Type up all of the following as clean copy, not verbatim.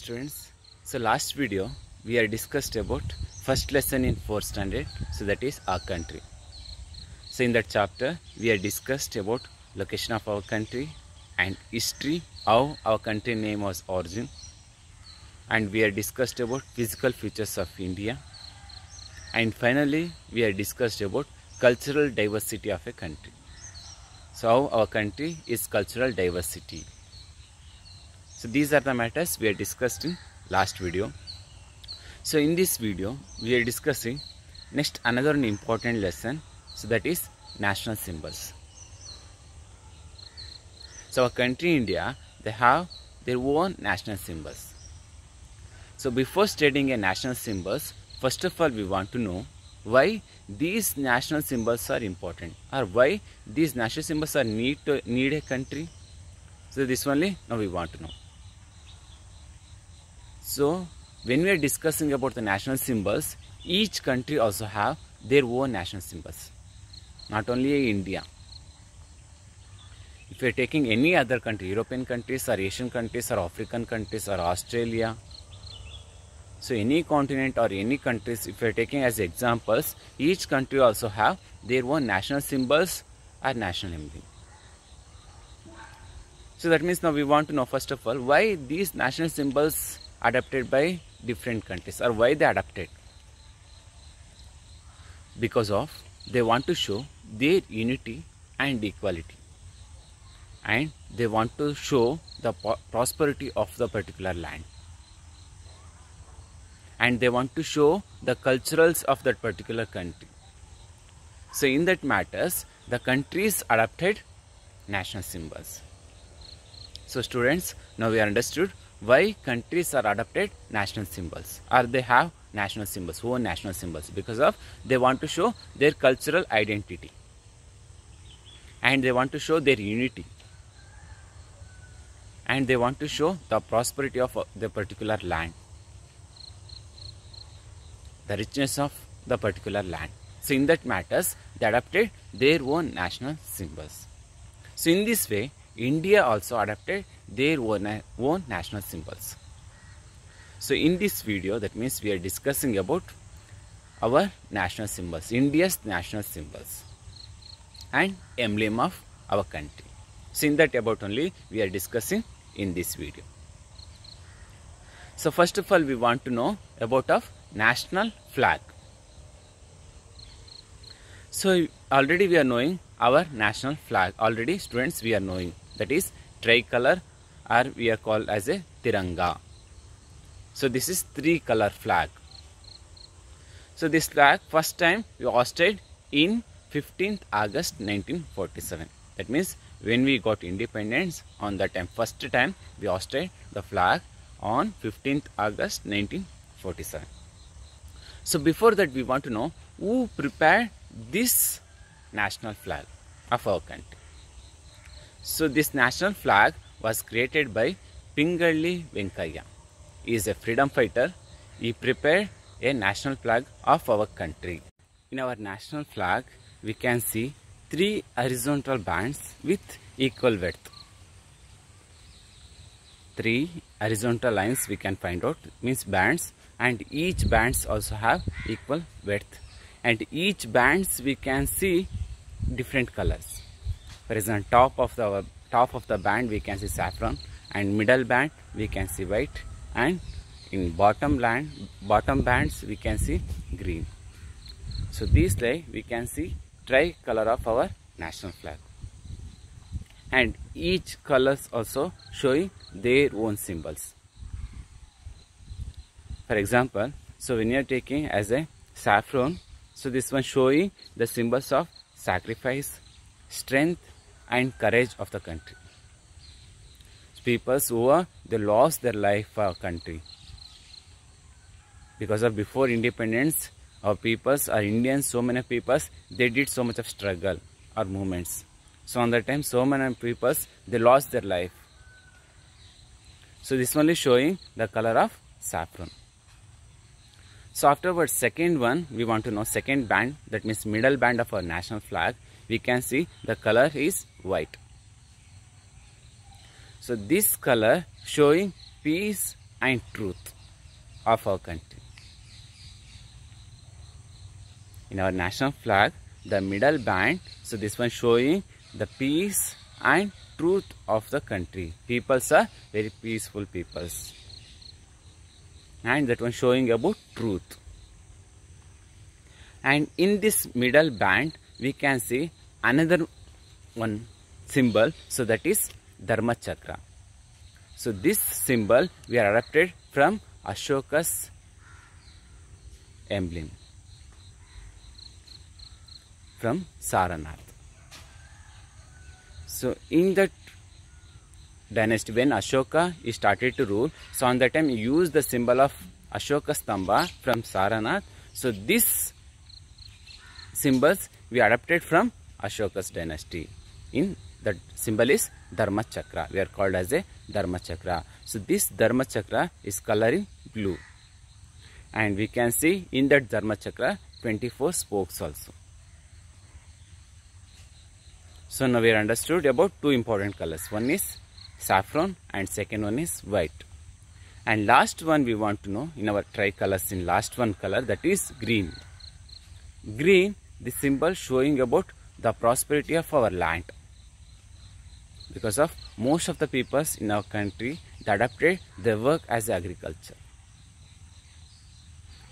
Students, so last video we are discussed about first lesson in 4th standard, so that is our country. So in that chapter we are discussed about location of our country and history, how our country name was origin, and we are discussed about physical features of India, and finally we are discussed about cultural diversity of a country. So how our country is cultural diversity. So these are the matters we are discussed in last video. So in this video we are discussing next another important lesson, so that is national symbols. So our country India, they have their own national symbols. So before studying a national symbols, first of all we want to know why these national symbols are important, or why these national symbols are need a country. So this only now we want to know. So when we are discussing about the national symbols, each country also have their own national symbols, not only India. If you are taking any other country, European countries or Asian countries or African countries or Australia, so any continent or any countries, if you are taking as examples, each country also have their own national symbols or national emblem. So that means now we want to know first of all why these national symbols adapted by different countries, or why they adapted. Because of they want to show their unity and equality, and they want to show the prosperity of the particular land, and they want to show the culturals of that particular country. So in that matters, the countries adopted national symbols. So students, now we understood why countries are adopted national symbols, or they have national symbols, own national symbols, because of they want to show their cultural identity, and they want to show their unity, and they want to show the prosperity of the particular land, the richness of the particular land. So in that matters, they adopted their own national symbols. So in this way, India also adopted their own national symbols. So in this video, that means we are discussing about our national symbols, India's national symbols and emblem of our country. So in that about only we are discussing in this video. So first of all, we want to know about of national flag. So already we are knowing our national flag. Already students, we are knowing that is tricolor, or we are called as a Tiranga. So this is 3-color flag. So this flag first time we hoisted in 15th August 1947. That means when we got independence, on that time, first time we hoisted the flag on 15th August 1947. So before that we want to know who prepared this national flag of our country. So this national flag was created by Pingalli Venkayya. He is a freedom fighter. He prepared a national flag of our country. In our national flag, we can see 3 horizontal bands with equal width. 3 horizontal lines we can find out, means bands, and each bands also have equal width, and each bands we can see different colors. For example, top of the band we can see saffron, and middle band we can see white, and in bottom bands we can see green. So this way we can see tricolor of our national flag, and each colors also showing their own symbols. For example, so when you are taking as a saffron, so this one showing the symbols of sacrifice, strength and courage of the country. People who they lost their life for our country, because of before independence, our peoples, our Indians, so many peoples, they did so much of struggle or movements. So on that time, so many peoples, they lost their life. So this one is showing the color of saffron. So afterwards, second one, we want to know second band, that means middle band of our national flag, we can see the color is white. So this color showing peace and truth of our country. In our national flag, the middle band, so this one showing the peace and truth of the country. Peoples are very peaceful peoples. And that one showing about truth. And in this middle band, we can see another one symbol, so that is Dharma Chakra. So this symbol we are adapted from Ashoka's emblem from Saranath. So in that dynasty, when Ashoka started to rule, so on that time he used the symbol of Ashoka Stamba from Saranath. So this symbols we adapted from Ashoka's dynasty. In that symbol is Dharma Chakra. We are called as a Dharma Chakra. So this Dharma Chakra is color in blue. And we can see in that Dharma Chakra 24 spokes also. So now we are understood about two important colors. One is saffron and second one is white. And last one we want to know in our tricolors, in last one color, that is green. Green, the symbol showing about the prosperity of our land. Because of most of the peoples in our country, they adapted their work as agriculture.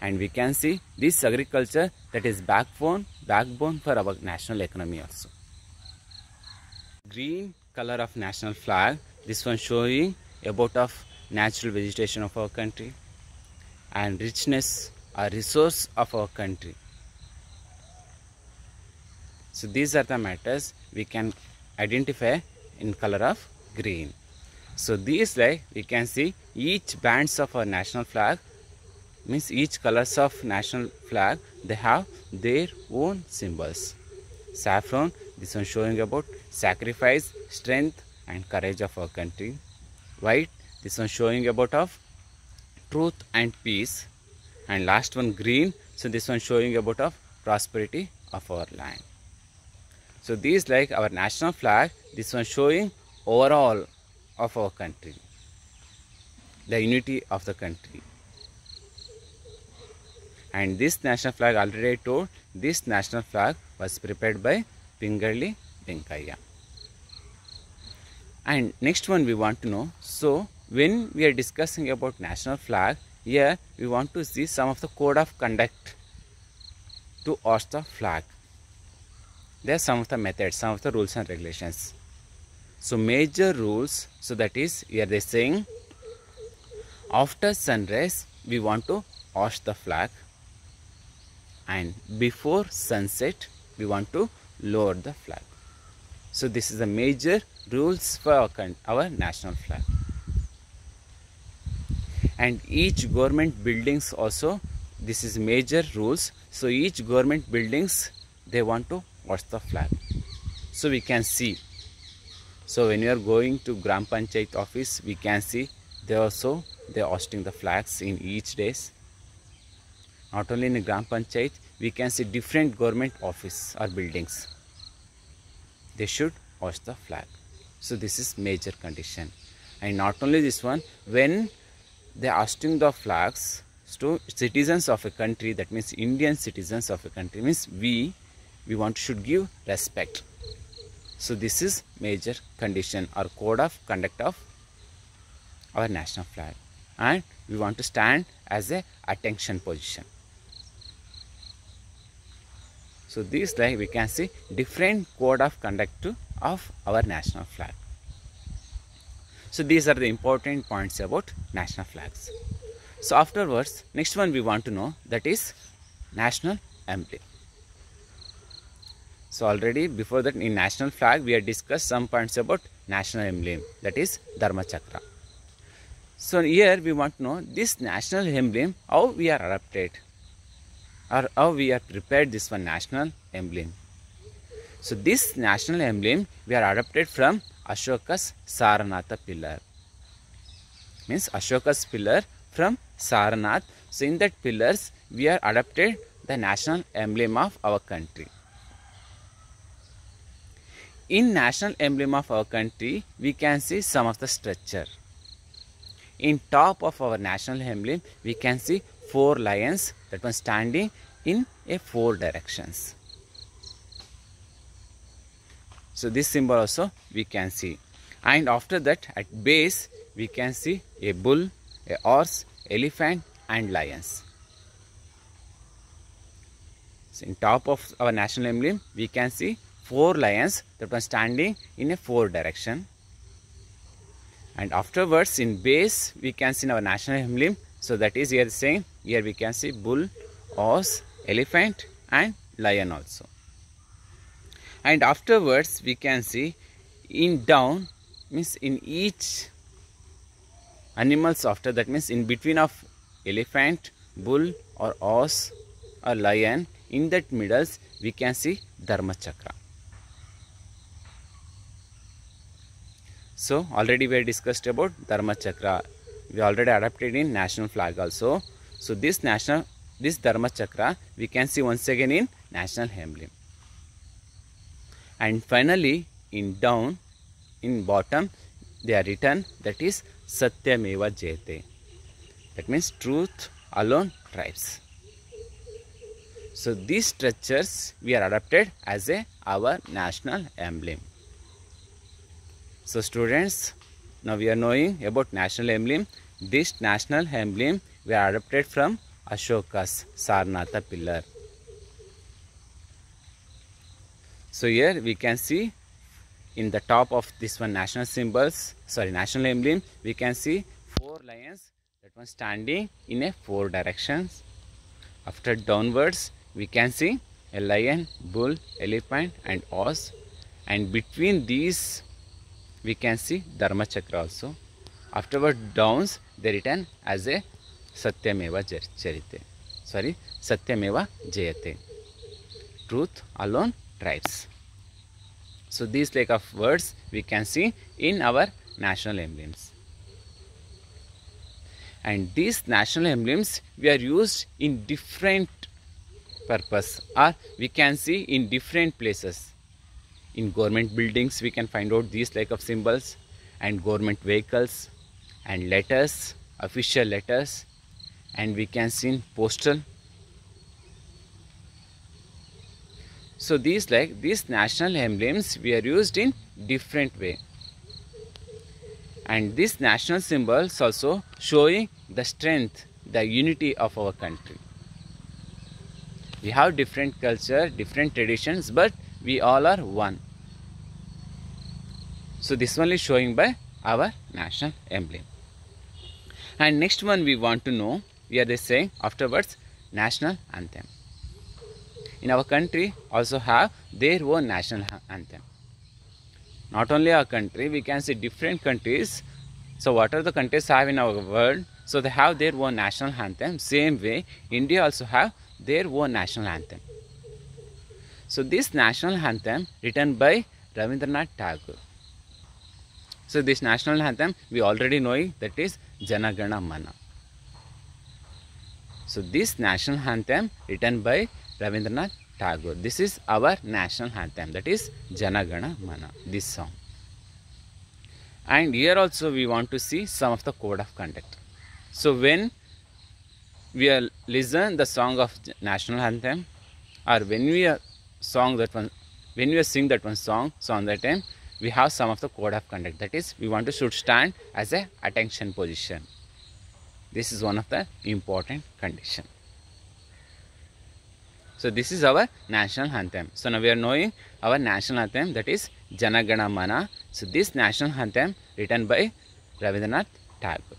And we can see this agriculture, that is backbone for our national economy also. Green color of national flag, this one showing about of natural vegetation of our country and richness or resource of our country. So these are the matters we can identify in color of green. So these, like we can see each bands of our national flag, means each colors of national flag, they have their own symbols. Saffron, this one showing about sacrifice, strength and courage of our country. White, this one showing about of truth and peace. And last one green, so this one showing about of prosperity of our land. So these, like our national flag, this one showing overall of our country, the unity of the country. And this national flag, already I told, this national flag was prepared by Pingelli Venkayya. And next one we want to know, so when we are discussing about national flag, here we want to see some of the code of conduct to hoist the flag. There are some of the methods, some of the rules and regulations. So major rules, so that is, here they are saying, after sunrise we want to hoist the flag, and before sunset we want to lower the flag. So this is the major rules for our national flag. And each government buildings also, this is major rules. So each government buildings, they want to hoist the flag. So we can see, so when you are going to Gram Panchayat office, we can see they are hoisting the flags in each days. Not only in Gram Panchayat, we can see different government office or buildings, they should hoist the flag. So this is major condition. And not only this one, when they are hoisting the flags to citizens of a country, that means Indian citizens of a country, means we should give respect. So this is major condition or code of conduct of our national flag. And we want to stand as a attention position. So this, like we can see different code of conduct of our national flag. So these are the important points about national flags. So afterwards, next one we want to know, that is national emblem. So already before that, in national flag we have discussed some points about national emblem, that is Dharma Chakra. So here we want to know this national emblem, how we are adapted or how we are prepared this one national emblem. So this national emblem we are adapted from Ashoka's Saranatha pillar. Means Ashoka's pillar from Saranath. So in that pillars we are adapted the national emblem of our country. In national emblem of our country, we can see some of the structure. in top of our national emblem we can see 4 lions that one standing in a 4 directions. So this symbol also we can see. And after that at base we can see a bull, a horse, elephant and lions. So in top of our national emblem we can see 4 lions that were standing in a 4 direction. And afterwards in base we can see in our national emblem, so that is here the same, here we can see bull, horse, elephant and lion also. And afterwards we can see in down, means in each animals after that, means in between of elephant, bull or horse or lion, in that middles we can see Dharma Chakra. So already we discussed about Dharma Chakra. We already adapted in national flag also. So this Dharma Chakra we can see once again in national emblem. And finally in down, in bottom they are written, that is Satyameva Jayate. That means truth alone triumphs. So these structures we are adapted as our national emblem. So students, now we are knowing about national emblem. This national emblem we are adapted from Ashoka's Sarnatha pillar. So here we can see in the top of this one national emblem, we can see 4 lions that one standing in a 4 directions. After downwards we can see a lion, bull, elephant and horse, and between these we can see Dharma Chakra also. Afterward downs they written as a Satyameva Jayate. Truth alone triumphs. So these like of words we can see in our national emblems. And these national emblems we are used in different purpose, or we can see in different places. In government buildings we can find out these like of symbols, and government vehicles and letters, official letters, and we can see in postal. So these national emblems we are used in different way. And these national symbols also showing the strength, the unity of our country. We have different culture, different traditions, but we all are one. So this one is showing by our national emblem. And next one we want to know, we are saying afterwards national anthem. In our country also have their own national anthem. Not only our country, we can see different countries. So whatever the countries have in our world, so they have their own national anthem. Same way, India also have their own national anthem. So this national anthem written by Rabindranath Tagore. So this national anthem we already know, that is Jana Gana Mana. So this national anthem written by Rabindranath Tagore. This is our national anthem, that is Jana Gana Mana, this song. And here also we want to see some of the code of conduct. So when we listen the song of national anthem, or when we sing that one song, so on that time we have some of the code of conduct. That is, we want to should stand as a attention position. This is one of the important condition. So this is our national anthem. So now we are knowing our national anthem, that is Jana Gana Mana. So this national anthem written by Rabindranath Tagore.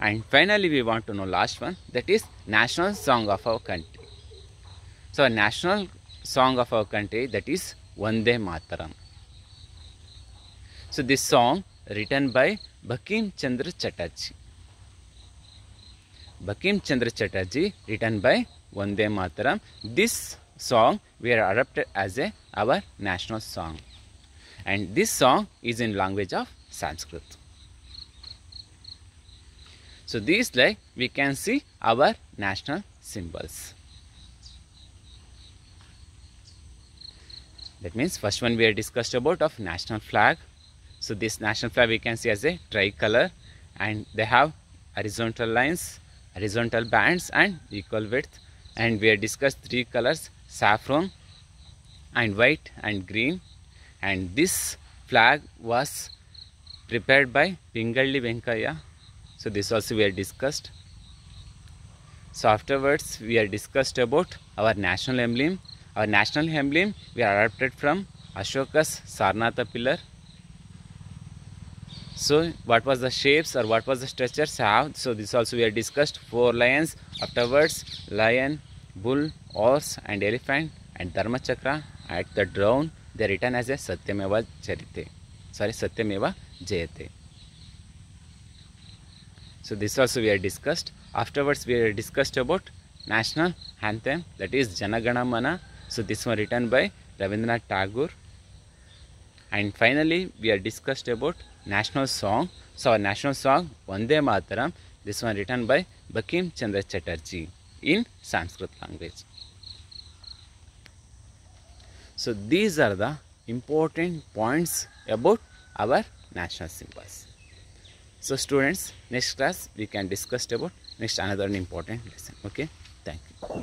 And finally we want to know last one, that is national song of our country. So a national song of our country, that is Vande Mataram. So this song written by Bankim Chandra Chatterjee. Bankim Chandra Chatterjee written by Vande Mataram. This song we are adapted as our national song. And this song is in language of Sanskrit. So these we can see our national symbols. That means first one we have discussed about of national flag. So this national flag we can see as a tricolor, and they have horizontal lines, horizontal bands and equal width. And we have discussed three colors, saffron and white and green. And this flag was prepared by Pingalli Venkaya. So this also we have discussed. So afterwards we have discussed about our national emblem. Our national emblem we are adapted from Ashoka's Sarnatha pillar. So what was the shapes or what was the structures have? So this also we have discussed. 4 lions, afterwards lion, bull, horse and elephant, and Dharma Chakra. At the crown they are written as a Satyameva Charite. Sorry, Satyameva Jayate. So this also we have discussed. Afterwards we have discussed about national anthem, that is Jana Gana Mana. So this one written by Rabindranath Tagore. And finally we have discussed about national song. So our national song Vande Mataram, this one written by Bankim Chandra Chatterjee in Sanskrit language. So these are the important points about our national symbols. So students, next class we can discuss about next another important lesson. Okay, thank you.